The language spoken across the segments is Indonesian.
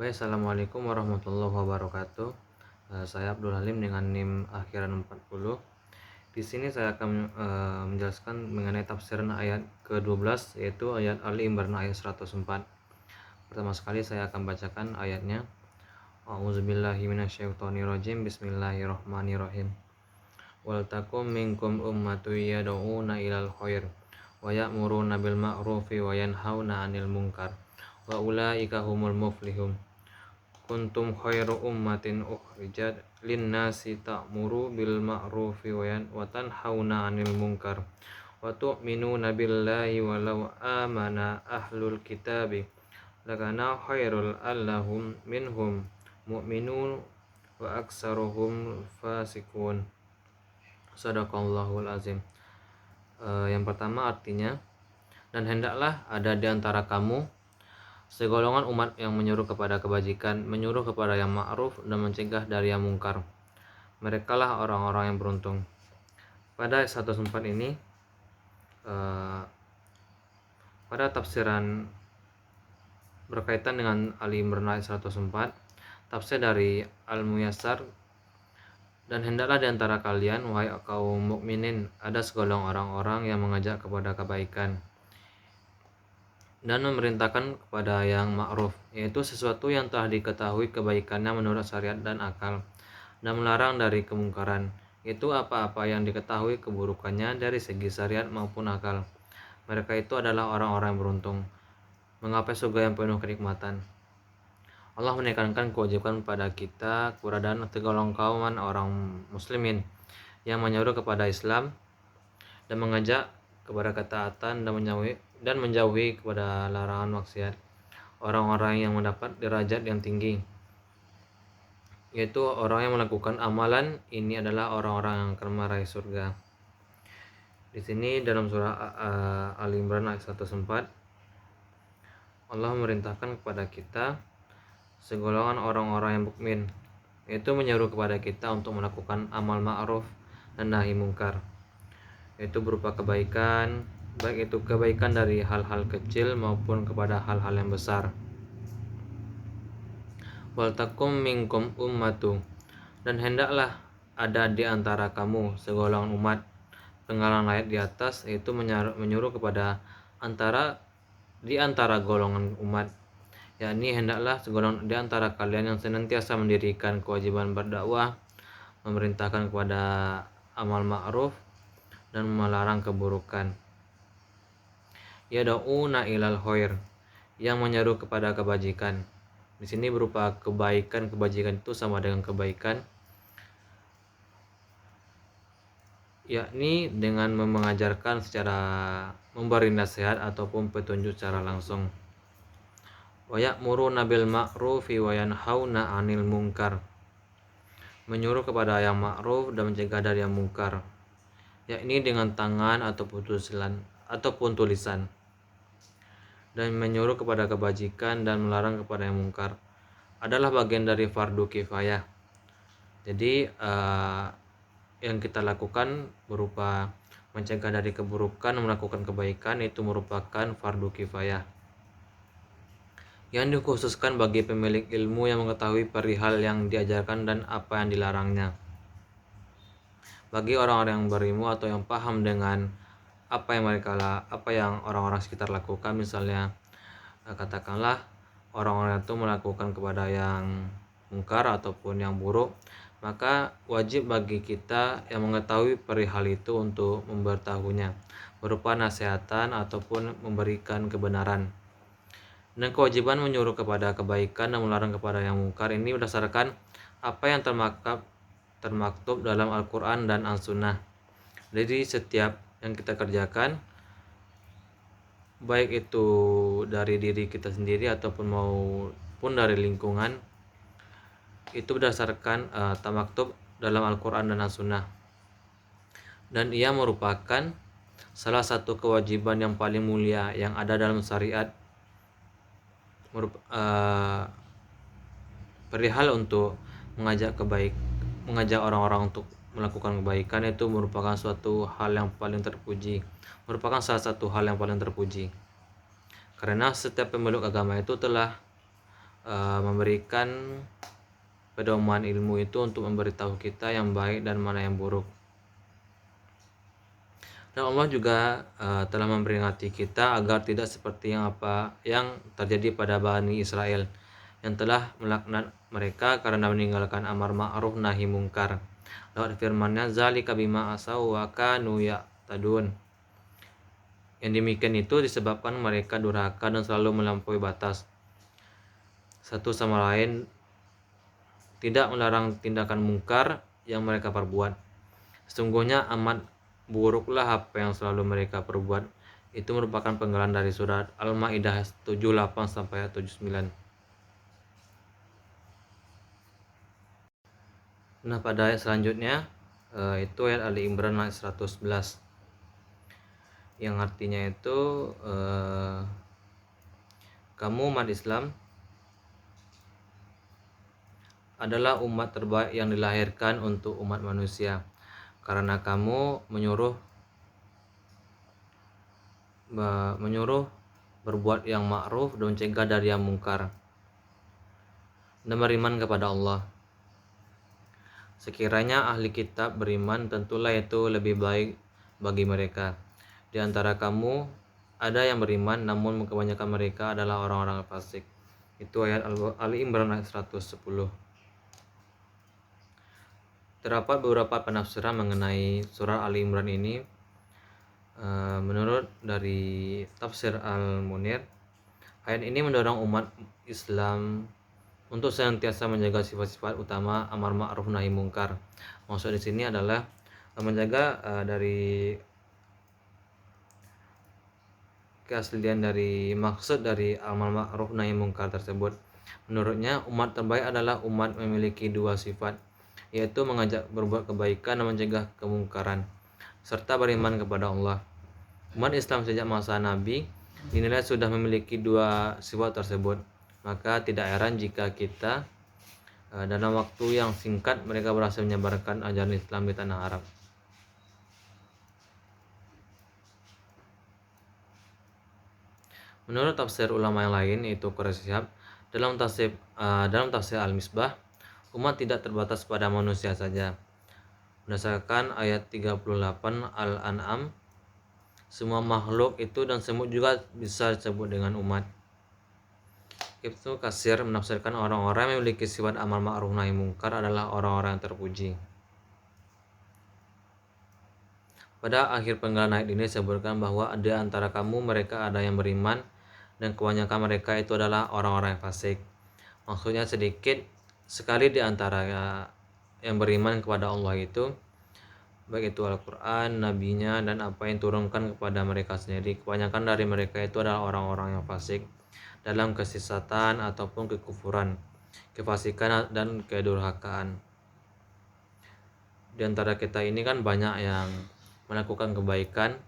Baik, Assalamualaikum warahmatullahi wabarakatuh. Saya Abdul Halim dengan NIM akhiran 40. Di sini saya akan menjelaskan mengenai tafsiran ayat ke-12, yaitu ayat Ali Imran ayat 104. Pertama sekali saya akan bacakan ayatnya. A'udzubillahi minasyaitonirrajim. Bismillahirrahmanirrahim. Wal takum minkum ummatun yad'una ilal khair wa ya'muruna bil ma'rufi wa yanhauna 'anil munkar wa ulaika humul muflihun. Kuntum khairu ummatin ukhrijat linnasi ta'muru bil ma'rufi wa tanhauna 'anil munkar wa tu'minuna billahi walau amana ahlul kitabi lakana khairul allahum minhum mu'minun wa aksaruhum fasikun. Sadaqallahul azim. Yang pertama artinya, dan hendaklah ada di antara kamu segolongan umat yang menyuruh kepada kebajikan, menyuruh kepada yang ma'ruf, dan mencegah dari yang mungkar. Merekalah orang-orang yang beruntung. Pada ayat 104 ini, pada tafsiran berkaitan dengan Ali Imran ayat 104, tafsir dari Al-Muyassar, dan hendaklah di antara kalian, wahai kaum mukminin, ada segolongan orang-orang yang mengajak kepada kebaikan dan memerintahkan kepada yang ma'ruf, yaitu sesuatu yang telah diketahui kebaikannya menurut syariat dan akal, dan melarang dari kemungkaran, itu apa-apa yang diketahui keburukannya dari segi syariat maupun akal. Mereka itu adalah orang-orang yang beruntung, menggapai surga yang penuh kenikmatan. Allah menekankan kewajiban pada kita keberadaan segolongan orang muslimin yang menyuruh kepada Islam dan mengajak kepada ketaatan dan menjauhi kepada larangan maksiat. Orang-orang yang mendapat derajat yang tinggi, yaitu orang yang melakukan amalan ini adalah orang-orang yang akan meraih surga. Di sini dalam surah Ali Imran ayat 104, Allah memerintahkan kepada kita segolongan orang-orang yang mukmin, yaitu menyuruh kepada kita untuk melakukan amal ma'ruf dan nahi mungkar, yaitu berupa kebaikan, baik itu kebaikan dari hal-hal kecil maupun kepada hal-hal yang besar. Wal takum minkum ummatu, dan hendaklah ada di antara kamu segolongan umat. Penggalan ayat di atas yaitu menyuruh kepada di antara golongan umat, yakni hendaklah segolongan di antara kalian yang senantiasa mendirikan kewajiban berdakwah, memerintahkan kepada amal ma'ruf dan melarang keburukan. Yad'una ilal khair, yang menyeru kepada kebajikan. Di sini berupa kebaikan. Kebajikan itu sama dengan kebaikan, yakni dengan mengajarkan secara memberi nasihat ataupun petunjuk secara langsung. Wa ya'muruna bil ma'rufi wa yanhauna 'anil munkar, menyuruh kepada yang ma'ruf dan mencegah dari yang mungkar, yakni dengan tangan ataupun tulisan, dan menyuruh kepada kebajikan dan melarang kepada yang mungkar adalah bagian dari fardu kifayah. Jadi yang kita lakukan berupa mencegah dari keburukan, melakukan kebaikan, itu merupakan fardu kifayah yang dikhususkan bagi pemilik ilmu yang mengetahui perihal yang diajarkan dan apa yang dilarangnya. Bagi orang-orang yang berilmu atau yang paham dengan apa yang orang-orang sekitar lakukan, misalnya katakanlah orang-orang itu melakukan kepada yang mungkar ataupun yang buruk, maka wajib bagi kita yang mengetahui perihal itu untuk memberitahunya berupa nasihatan ataupun memberikan kebenaran. Dan kewajiban menyuruh kepada kebaikan dan melarang kepada yang mungkar ini berdasarkan apa yang termaktub dalam Al-Quran dan As-Sunnah. Jadi setiap yang kita kerjakan, baik itu dari diri kita sendiri ataupun maupun dari lingkungan, itu berdasarkan tamaktub dalam Al-Quran dan As-Sunnah, dan ia merupakan salah satu kewajiban yang paling mulia yang ada dalam syariat, perihal untuk mengajak orang-orang untuk melakukan kebaikan. Itu merupakan suatu hal yang paling terpuji, merupakan salah satu hal yang paling terpuji, karena setiap pemeluk agama itu telah memberikan pedoman ilmu itu untuk memberitahu kita yang baik dan mana yang buruk. Dan Allah juga telah memperingati kita agar tidak seperti yang terjadi pada Bani Israel yang telah melaknat mereka karena meninggalkan amar ma'ruf nahi mungkar. Lewat firman-Nya, zalika bima asau wa kanu ya'tadun. Yang demikian itu disebabkan mereka durhaka dan selalu melampaui batas satu sama lain, tidak melarang tindakan mungkar yang mereka perbuat. Sesungguhnya amat buruklah apa yang selalu mereka perbuat. Itu merupakan penggalan dari surat Al-Maidah 78 sampai 79. Nah, pada ayat selanjutnya itu ayat Ali Imran ayat 111 yang artinya itu kamu umat Islam adalah umat terbaik yang dilahirkan untuk umat manusia karena kamu menyuruh berbuat yang ma'ruf dan mencegah dari yang mungkar dan beriman kepada Allah. Sekiranya ahli kitab beriman, tentulah itu lebih baik bagi mereka. Di antara kamu ada yang beriman, namun kebanyakan mereka adalah orang-orang fasik. Itu ayat Ali Imran ayat 110. Terdapat beberapa penafsiran mengenai surah Ali Imran ini. Menurut dari tafsir Al-Munir, ayat ini mendorong umat Islam untuk senantiasa menjaga sifat-sifat utama amar ma'ruf nahi mungkar. Maksud di sini adalah menjaga dari keaslian dari maksud dari amar ma'ruf nahi mungkar tersebut. Menurutnya, umat terbaik adalah umat memiliki dua sifat, yaitu mengajak berbuat kebaikan dan mencegah kemungkaran, serta beriman kepada Allah. Umat Islam sejak masa Nabi dinilai sudah memiliki dua sifat tersebut. Maka tidak heran jika kita dalam waktu yang singkat mereka berhasil menyebarkan ajaran Islam di tanah Arab. Menurut tafsir ulama yang lain, yaitu Quraisy Shihab, dalam tafsir Al-Misbah, umat tidak terbatas pada manusia saja. Berdasarkan ayat 38 Al-An'am, semua makhluk itu dan semut juga bisa disebut dengan umat. Ibnu Katsir menafsirkan orang-orang yang memiliki sifat amar ma'ruf nahi mungkar adalah orang-orang yang terpuji. Pada akhir penggalan ayat ini disebutkan bahwa di antara kamu mereka ada yang beriman dan kebanyakan mereka itu adalah orang-orang yang fasik. Maksudnya sedikit sekali di antara yang beriman kepada Allah itu, baik itu Al-Quran, Nabinya, dan apa yang turunkan kepada mereka sendiri. Kebanyakan dari mereka itu adalah orang-orang yang fasik dalam kesesatan ataupun kekufuran, kefasikan dan kedurhakaan. Di antara kita ini kan banyak yang melakukan kebaikan,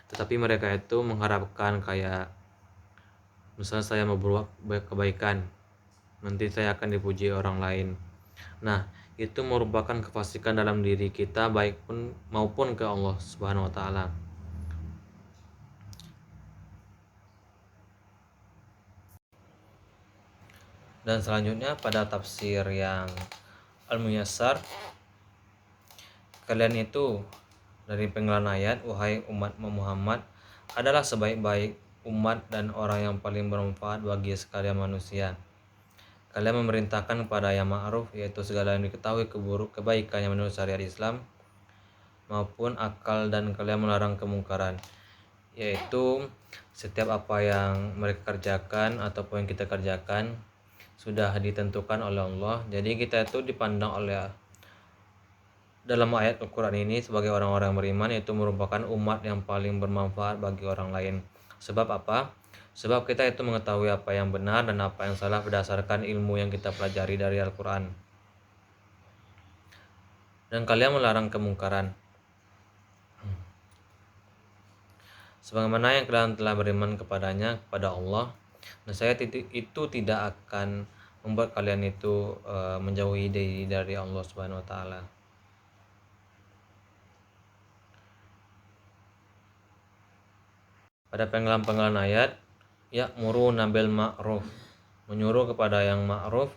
tetapi mereka itu mengharapkan kayak misalnya saya mau berbuat kebaikan, nanti saya akan dipuji orang lain. Nah, itu merupakan kefasikan dalam diri kita baik pun maupun ke Allah Subhanahu wa taala. Dan selanjutnya pada tafsir yang Al-Muyassar, kalian itu dari penggalan ayat, wahai umat Muhammad adalah sebaik-baik umat dan orang yang paling bermanfaat bagi sekalian manusia. Kalian memerintahkan kepada yang ma'ruf, yaitu segala yang diketahui kebaikan yang menurut syariat Islam maupun akal, dan kalian melarang kemungkaran, yaitu setiap apa yang mereka kerjakan ataupun yang kita kerjakan sudah ditentukan oleh Allah. Jadi kita itu dipandang oleh dalam ayat Al-Quran ini sebagai orang-orang beriman, yaitu merupakan umat yang paling bermanfaat bagi orang lain. Sebab apa? Sebab kita itu mengetahui apa yang benar dan apa yang salah berdasarkan ilmu yang kita pelajari dari Al-Quran. Dan kalian melarang kemungkaran, sebagaimana yang kalian telah beriman kepadanya, kepada Allah. Nah, saya itu tidak akan membuat kalian itu menjauhi dari Allah Subhanahu wa taala. Pada penggalan ayat, ya'muruna bil ma'ruf, menyuruh kepada yang ma'ruf,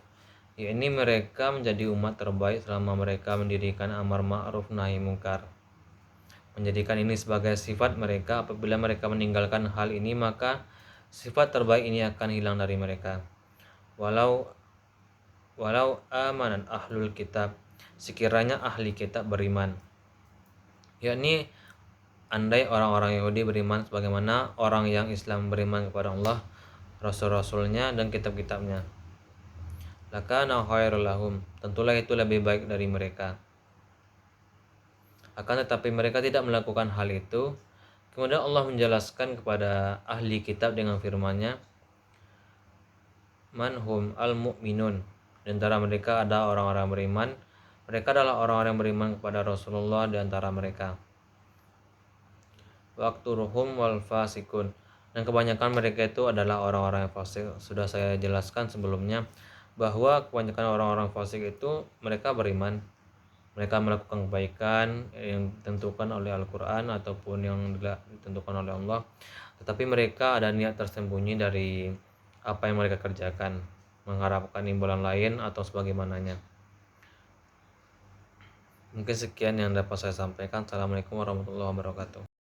yakni mereka menjadi umat terbaik selama mereka mendirikan amar ma'ruf nahi mungkar. Menjadikan ini sebagai sifat mereka, apabila mereka meninggalkan hal ini maka sifat terbaik ini akan hilang dari mereka. Walau amanan ahlul kitab, sekiranya ahli kitab beriman, yakni andai orang-orang Yahudi beriman sebagaimana orang yang Islam beriman kepada Allah, Rasul-Rasulnya dan kitab-kitabnya, lakana khairul lahum, tentulah itu lebih baik dari mereka. Akan tetapi mereka tidak melakukan hal itu. Kemudian Allah menjelaskan kepada ahli kitab dengan firman-Nya, manhum al-mu'minun, di antara mereka ada orang-orang beriman. Mereka adalah orang-orang yang beriman kepada Rasulullah di antara mereka. Waqturuhum wal fasikun, dan kebanyakan mereka itu adalah orang-orang yang fasik. Sudah saya jelaskan sebelumnya bahwa kebanyakan orang-orang fasik itu mereka beriman, mereka melakukan kebaikan yang ditentukan oleh Al-Quran ataupun yang ditentukan oleh Allah, tetapi mereka ada niat tersembunyi dari apa yang mereka kerjakan, mengharapkan imbalan lain atau sebagaimananya. Mungkin sekian yang dapat saya sampaikan. Assalamualaikum warahmatullahi wabarakatuh.